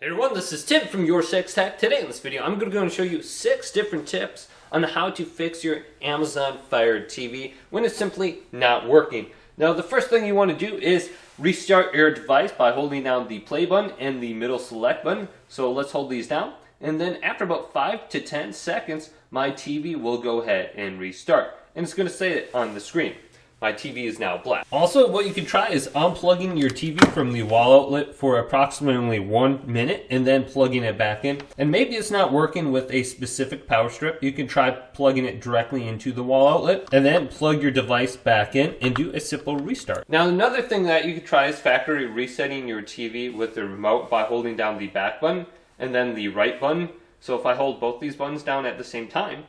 Hey everyone, this is Tim from YourSixTech. Today in this video, I'm going to show you 6 different tips on how to fix your Amazon Fire TV when it's simply not working. Now, the first thing you want to do is restart your device by holding down the play button and the middle select button. So let's hold these down. And then after about 5 to 10 seconds, my TV will go ahead and restart. And it's going to say it on the screen. My TV is now black. Also, what you can try is unplugging your TV from the wall outlet for approximately 1 minute and then plugging it back in. And maybe it's not working with a specific power strip. You can try plugging it directly into the wall outlet and then plug your device back in and do a simple restart. Now, another thing that you can try is factory resetting your TV with the remote by holding down the back button and then the right button. So if I hold both these buttons down at the same time,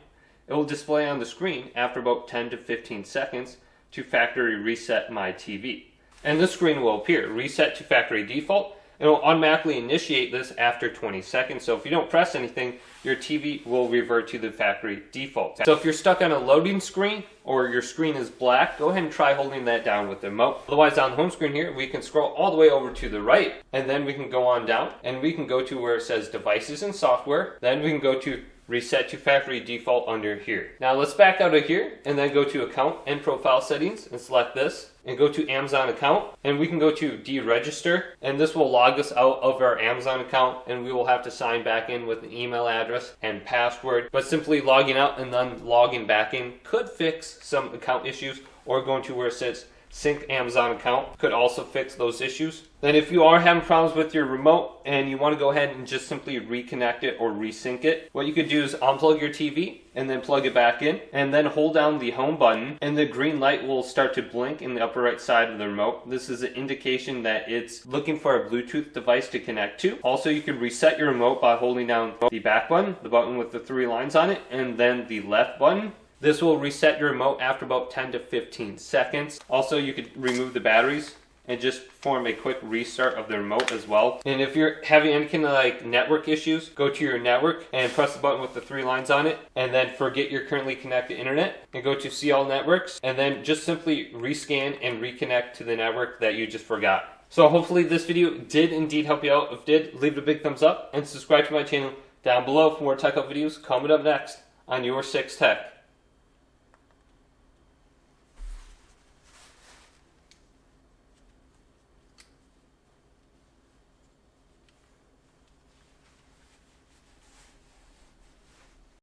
it will display on the screen after about 10 to 15 seconds to factory reset my TV. And this screen will appear, reset to factory default. It will automatically initiate this after 20 seconds. So if you don't press anything, your TV will revert to the factory default. So if you're stuck on a loading screen or your screen is black, go ahead and try holding that down with the remote. Otherwise, on the home screen here, we can scroll all the way over to the right, and then we can go on down and we can go to where it says devices and software. Then we can go to reset to factory default under here. Now let's back out of here and then go to account and profile settings and select this and go to Amazon account, and we can go to deregister, and this will log us out of our Amazon account and we will have to sign back in with an email address and password. But simply logging out and then logging back in could fix some account issues, or going to where it says sync Amazon account could also fix those issues. Then if you are having problems with your remote and you want to go ahead and just simply reconnect it or resync it, what you could do is unplug your TV and then plug it back in and then hold down the home button, and the green light will start to blink in the upper right side of the remote. This is an indication that it's looking for a Bluetooth device to connect to. Also, you can reset your remote by holding down the back button, the button with the 3 lines on it, and then the left button. This will reset your remote after about 10 to 15 seconds. Also, you could remove the batteries and just perform a quick restart of the remote as well. And if you're having any kind of like network issues, go to your network and press the button with the 3 lines on it, and then forget your currently connected internet and go to see all networks, and then just simply rescan and reconnect to the network that you just forgot. So hopefully this video did indeed help you out. If it did, leave it a big thumbs up and subscribe to my channel down below for more tech up videos coming up next on YourSixTech.